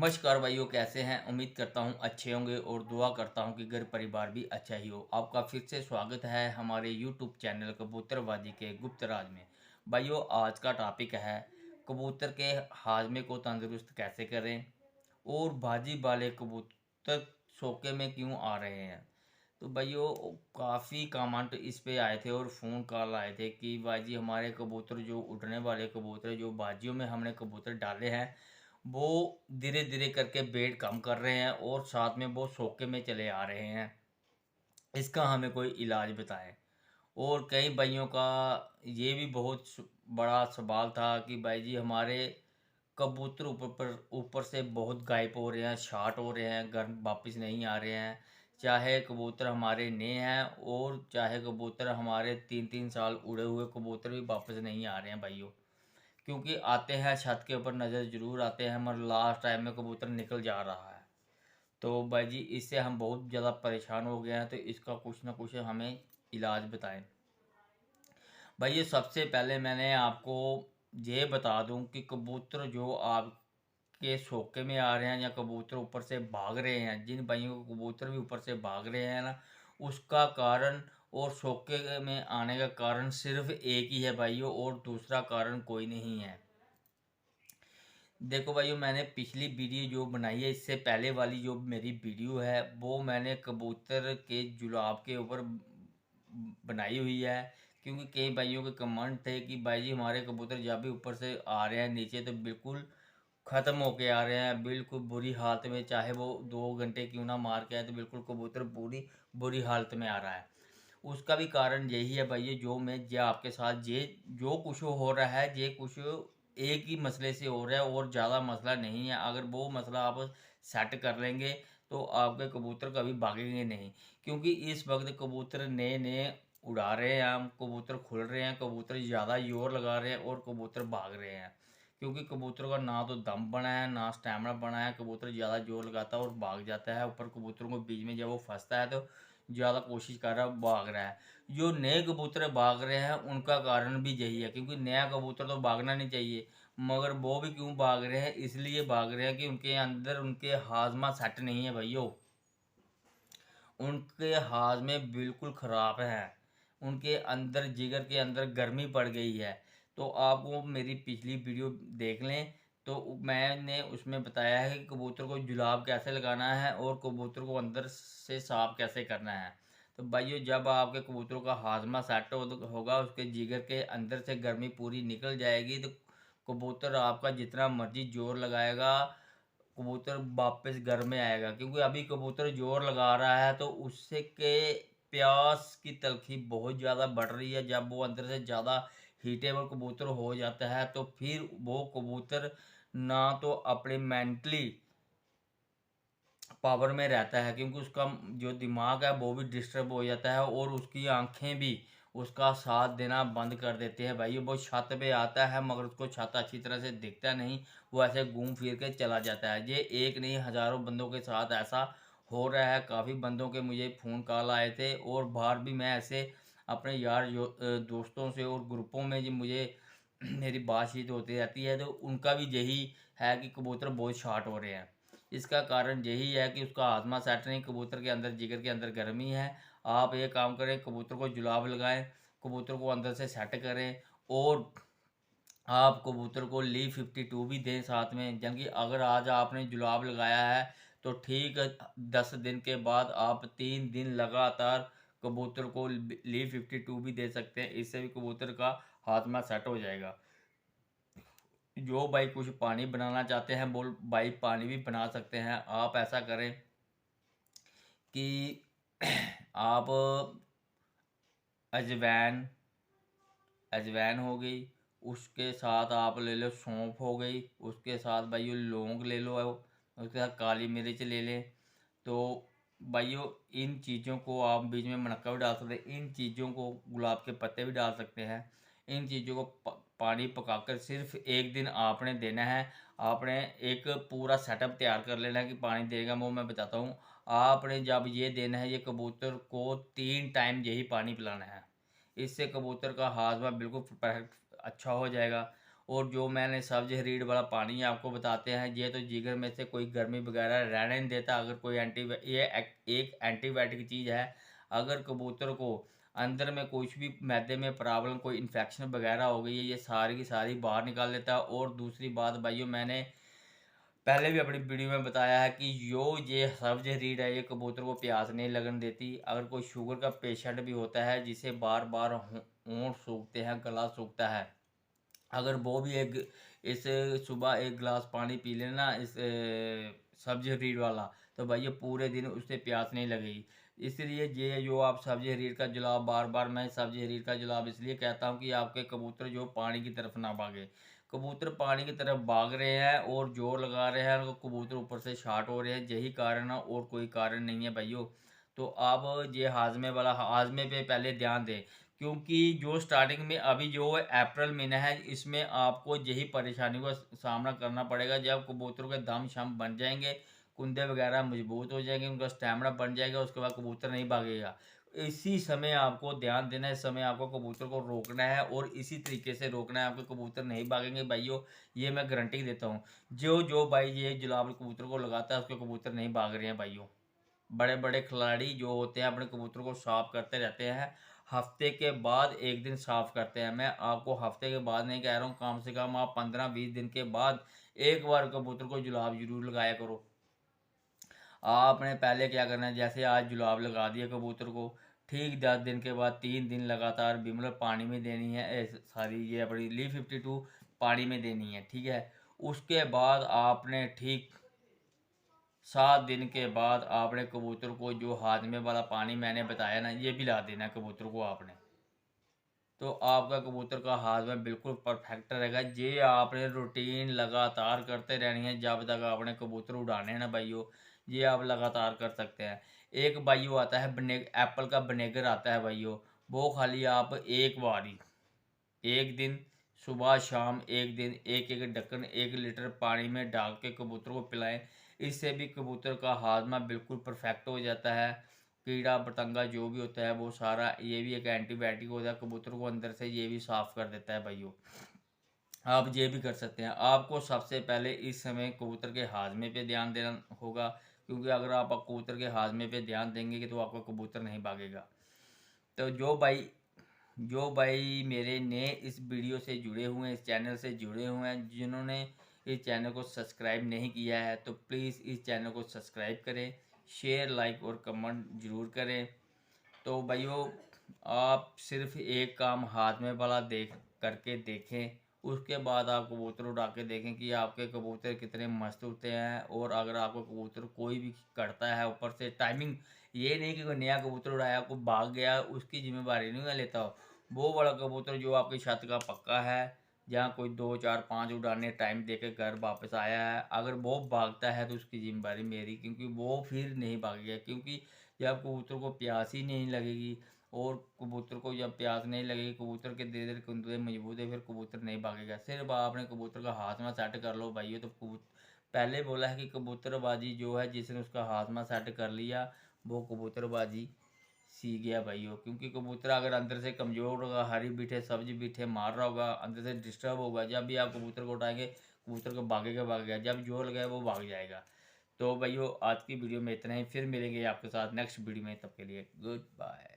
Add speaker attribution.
Speaker 1: नमस्कार भाइयों, कैसे हैं? उम्मीद करता हूँ अच्छे होंगे और दुआ करता हूँ कि घर परिवार भी अच्छा ही हो। आपका फिर से स्वागत है हमारे यूट्यूब चैनल कबूतरबाजी के गुप्त राज में। भाइयों, आज का टॉपिक है कबूतर के हाजमे को तंदुरुस्त कैसे करें और बाजी वाले कबूतर शौके में क्यों आ रहे हैं। तो भाइयों, काफ़ी कमेंट इस पे आए थे और फ़ोन कॉल आए थे कि भाई हमारे कबूतर जो उड़ने वाले कबूतर जो बाजियों में हमने कबूतर डाले हैं वो धीरे धीरे करके वेट कम कर रहे हैं और साथ में वो शौके में चले आ रहे हैं। इसका हमें कोई इलाज बताएं। और कई भाइयों का ये भी बहुत बड़ा सवाल था कि भाई जी हमारे कबूतर ऊपर से बहुत गायब हो रहे हैं, शार्ट हो रहे हैं, घर वापस नहीं आ रहे हैं। चाहे कबूतर हमारे नए हैं और चाहे कबूतर हमारे 3-3 साल उड़े हुए कबूतर भी वापस नहीं आ रहे हैं भाइयों। क्योंकि आते हैं छत के ऊपर नज़र ज़रूर आते हैं मगर लास्ट टाइम में कबूतर निकल जा रहा है। तो भाई जी इससे हम बहुत ज़्यादा परेशान हो गए हैं, तो इसका कुछ ना कुछ हमें इलाज बताएं। भाई ये सबसे पहले मैंने आपको ये बता दूं कि कबूतर जो आपके शौके में आ रहे हैं या कबूतर ऊपर से भाग रहे हैं, जिन भाइयों को कबूतर भी ऊपर से भाग रहे हैं ना, उसका कारण और शौके में आने का कारण सिर्फ एक ही है भाइयों, और दूसरा कारण कोई नहीं है। देखो भाइयों, मैंने पिछली वीडियो जो बनाई है, इससे पहले वाली जो मेरी वीडियो है वो मैंने कबूतर के जुलाब के ऊपर बनाई हुई है। क्योंकि कई भाइयों के कमेंट थे कि भाई जी हमारे कबूतर जब भी ऊपर से आ रहे हैं नीचे तो बिल्कुल ख़त्म होके आ रहे हैं, बिल्कुल बुरी हालत में, चाहे वो 2 घंटे क्यों ना मार के आए तो बिल्कुल कबूतर बुरी बुरी हालत में आ रहा है। उसका भी कारण यही है भाई, जो मैं जे आपके साथ ये जो कुछ हो रहा है ये कुछ एक ही मसले से हो रहा है और ज़्यादा मसला नहीं है। अगर वो मसला आप सेट कर लेंगे तो आपके कबूतर कभी भागेंगे नहीं। क्योंकि इस वक्त कबूतर नए नए उड़ा रहे हैं, हम कबूतर खुल रहे हैं, कबूतर ज़्यादा जोर लगा रहे हैं और कबूतर भाग रहे हैं। क्योंकि कबूतर का ना तो दम बना है ना स्टैमिना बना है, कबूतर ज़्यादा जोर लगाता है और भाग जाता है। ऊपर कबूतरों को बीच में जब वो फंसता है तो ज़्यादा कोशिश कर रहा है, भाग रहा है। जो नए कबूतर भाग रहे हैं उनका कारण भी यही है, क्योंकि नया कबूतर तो भागना नहीं चाहिए, मगर वो भी क्यों भाग रहे हैं, इसलिए भाग रहे हैं कि उनके अंदर उनके हाजमा सेट नहीं है भैया। उनके हाजमे बिल्कुल ख़राब है, उनके अंदर जिगर के अंदर गर्मी पड़ गई है। तो आप वो मेरी पिछली वीडियो देख लें, तो मैंने उसमें बताया है कि कबूतर को जुलाब कैसे लगाना है और कबूतर को अंदर से साफ कैसे करना है। तो भाइयों, जब आपके कबूतरों का हाजमा सेट होगा, उसके जिगर के अंदर से गर्मी पूरी निकल जाएगी, तो कबूतर आपका जितना मर्जी जोर लगाएगा कबूतर वापस घर में आएगा। क्योंकि अभी कबूतर जोर लगा रहा है तो उससे के प्यास की तलखी बहुत ज़्यादा बढ़ रही है। जब वो अंदर से ज़्यादा हीटेबल कबूतर हो जाता है तो फिर वो कबूतर ना तो अपने मेंटली पावर में रहता है, क्योंकि उसका जो दिमाग है वो भी डिस्टर्ब हो जाता है और उसकी आंखें भी उसका साथ देना बंद कर देते हैं भाई। वो छत पे आता है मगर उसको छत अच्छी तरह से दिखता नहीं, वो ऐसे घूम फिर के चला जाता है। ये एक नहीं हज़ारों बंदों के साथ ऐसा हो रहा है। काफ़ी बंदों के मुझे फ़ोन कॉल आए थे और बाहर भी मैं ऐसे अपने यार दोस्तों से और ग्रुपों में जो मुझे मेरी बातचीत होती रहती है, तो उनका भी यही है कि कबूतर बहुत शार्ट हो रहे हैं। इसका कारण यही है कि उसका आत्मा सेट नहीं, कबूतर के अंदर जिगर के अंदर गर्मी है। आप ये काम करें, कबूतर को जुलाब लगाएं, कबूतर को अंदर से सेट करें। और आप कबूतर को ली 52 भी दें साथ में। जबकि अगर आज आपने जुलाब लगाया है तो ठीक 10 दिन के बाद आप 3 दिन लगातार कबूतर को ली 52 भी दे सकते हैं। इससे भी कबूतर का हाथमा सेट हो जाएगा। जो भाई कुछ पानी बनाना चाहते हैं वो भाई पानी भी बना सकते हैं। आप ऐसा करें कि आप अजवैन अजवैन हो गई, उसके साथ आप ले लो सौंफ हो गई, उसके साथ भाइयों लौंग ले लो, उसके साथ काली मिर्च ले लें। तो भाइयों, इन चीज़ों को आप बीच में मनक्का भी डाल सकते हैं, इन चीज़ों को गुलाब के पत्ते भी डाल सकते हैं। इन चीज़ों को पानी पकाकर सिर्फ एक दिन आपने देना है। आपने एक पूरा सेटअप तैयार कर लेना है कि पानी देगा, वो मैं बताता हूँ। आपने जब ये देना है, ये कबूतर को 3 टाइम यही पानी पिलाना है। इससे कबूतर का हाजमा बिल्कुल परफेक्ट अच्छा हो जाएगा। और जो मैंने सब्ज रीड वाला पानी आपको बताते हैं, ये तो जिगर में से कोई गर्मी वगैरह रहने नहीं देता। अगर कोई एक एंटीबायोटिक चीज़ है। अगर कबूतर को अंदर में कुछ भी मैदे में प्रॉब्लम, कोई इन्फेक्शन वगैरह हो गई है, ये सारी की सारी बाहर निकाल देता है। और दूसरी बात भाइयों, मैंने पहले भी अपनी वीडियो में बताया है कि ये सब्ज रीड है, ये कबूतर को प्यास नहीं लगने देती। अगर कोई शुगर का पेशेंट भी होता है जिसे बार बार होंठ सूखते हैं, गला सूखता है, अगर वो भी एक इस सुबह एक गिलास पानी पी लेना इस सब्जी रीड वाला, तो भाई ये पूरे दिन उससे प्यास नहीं लगेगी। इसलिए ये जो आप सब्जी रीड का जुलाब, बार बार मैं सब्जी रीड का जुलाब इसलिए कहता हूँ कि आपके कबूतर जो पानी की तरफ ना भागे। कबूतर पानी की तरफ भाग रहे हैं और जोर लगा रहे हैं, उनको कबूतर ऊपर से शार्ट हो रहे हैं, यही कारण है और कोई कारण नहीं है भाइयों। तो आप ये हाजमे वाला, हाजमे पे पहले ध्यान दें, क्योंकि जो स्टार्टिंग में अभी जो अप्रैल महीना है, इसमें आपको यही परेशानी का सामना करना पड़ेगा। जब कबूतरों के दम शम बन जाएंगे, कुंदे वगैरह मजबूत हो जाएंगे, उनका स्टैमिना बन जाएगा, उसके बाद कबूतर नहीं भागेगा। इसी समय आपको ध्यान देना है, इस समय आपको कबूतर को रोकना है और इसी तरीके से रोकना है, आपके कबूतर नहीं भागेंगे भाइयों, ये मैं गारंटी देता हूँ। जो जो भाई ये जुलाब कबूतर को लगाता है, उसके कबूतर नहीं भाग रहे हैं भाइयों। बड़े बड़े खिलाड़ी जो होते हैं अपने कबूतर को साफ करते रहते हैं, हफ्ते के बाद एक दिन साफ करते हैं। मैं आपको हफ्ते के बाद नहीं कह रहा हूँ, कम से कम आप 15-20 दिन के बाद एक बार कबूतर को जुलाब जरूर लगाया करो। आपने पहले क्या करना है, जैसे आज जुलाब लगा दिया कबूतर को, ठीक 10 दिन के बाद 3 दिन लगातार बिमल पानी में देनी है, सारी ये अपनी Li52 पानी में देनी है, ठीक है। उसके बाद आपने ठीक 7 दिन के बाद आपने कबूतर को जो हाजमे वाला पानी मैंने बताया ना, ये पिला देना है कबूतर को आपने। तो आपका कबूतर का हाजमा बिल्कुल परफेक्ट रहेगा। ये आपने रूटीन लगातार करते रहनी है जब तक आपने कबूतर उड़ाने हैं ना भाइयों, ये आप लगातार कर सकते हैं। एक भाइयों आता है एप्पल का विनेगर आता है भाइयों, वो खाली आप एक बार ही, एक दिन सुबह शाम, एक दिन एक एक ढक्कन 1 लीटर पानी में डाल के कबूतर को पिलाएं। इससे भी कबूतर का हाजमा बिल्कुल परफेक्ट हो जाता है। कीड़ा पतंगा जो भी होता है वो सारा, ये भी एक एंटीबायोटिक होता है, कबूतर को अंदर से ये भी साफ कर देता है भाइयों। आप ये भी कर सकते हैं। आपको सबसे पहले इस समय कबूतर के हाजमे पे ध्यान देना होगा, क्योंकि अगर आप कबूतर के हाजमे पे ध्यान देंगे तो आपका कबूतर नहीं भागेगा। तो जो भाई मेरे नए इस वीडियो से जुड़े हुए हैं, इस चैनल से जुड़े हुए हैं, जिन्होंने इस चैनल को सब्सक्राइब नहीं किया है, तो प्लीज़ इस चैनल को सब्सक्राइब करें, शेयर लाइक और कमेंट ज़रूर करें। तो भाइयों, आप सिर्फ एक काम हाथ में वाला देख करके देखें, उसके बाद आप कबूतर उड़ा के देखें कि आपके कबूतर कितने मस्त होते हैं। और अगर आपको कबूतर कोई भी करता है, ऊपर से टाइमिंग, ये नहीं कि कोई नया कबूतर उड़ाया को भाग गया, उसकी जिम्मेदारी नहीं मैं लेता हूँ। वो वाला कबूतर जो आपकी छत का पक्का है, जहाँ कोई 2 4 5 उड़ाने टाइम दे के घर वापस आया है, अगर वो भागता है तो उसकी जिम्मेदारी मेरी, क्योंकि वो फिर नहीं भागेगा। क्योंकि जब कबूतर को प्यास ही नहीं लगेगी, और कबूतर को जब प्यास नहीं लगेगी, कबूतर के धीरे धीरे कुंदे मजबूत है, फिर कबूतर नहीं भागेगा। सिर्फ आपने कबूतर का हाथमा सेट कर लो भाइयों, तो पहले बोला है कि कबूतरबाजी जो है, जिसने उसका हाथमा सेट कर लिया वो कबूतरबाजी सीख गया भाइयों। क्योंकि कबूतर अगर अंदर से कमज़ोर होगा, हरी बीठे सब्जी बीठे मार रहा होगा, अंदर से डिस्टर्ब होगा, जब भी आप कबूतर को उठाएंगे, कबूतर को भागेगा, जब जोर लगाए वो भाग जाएगा। तो भाइयों, आज की वीडियो में इतना ही, फिर मिलेंगे आपके साथ नेक्स्ट वीडियो में, तब के लिए गुड बाय।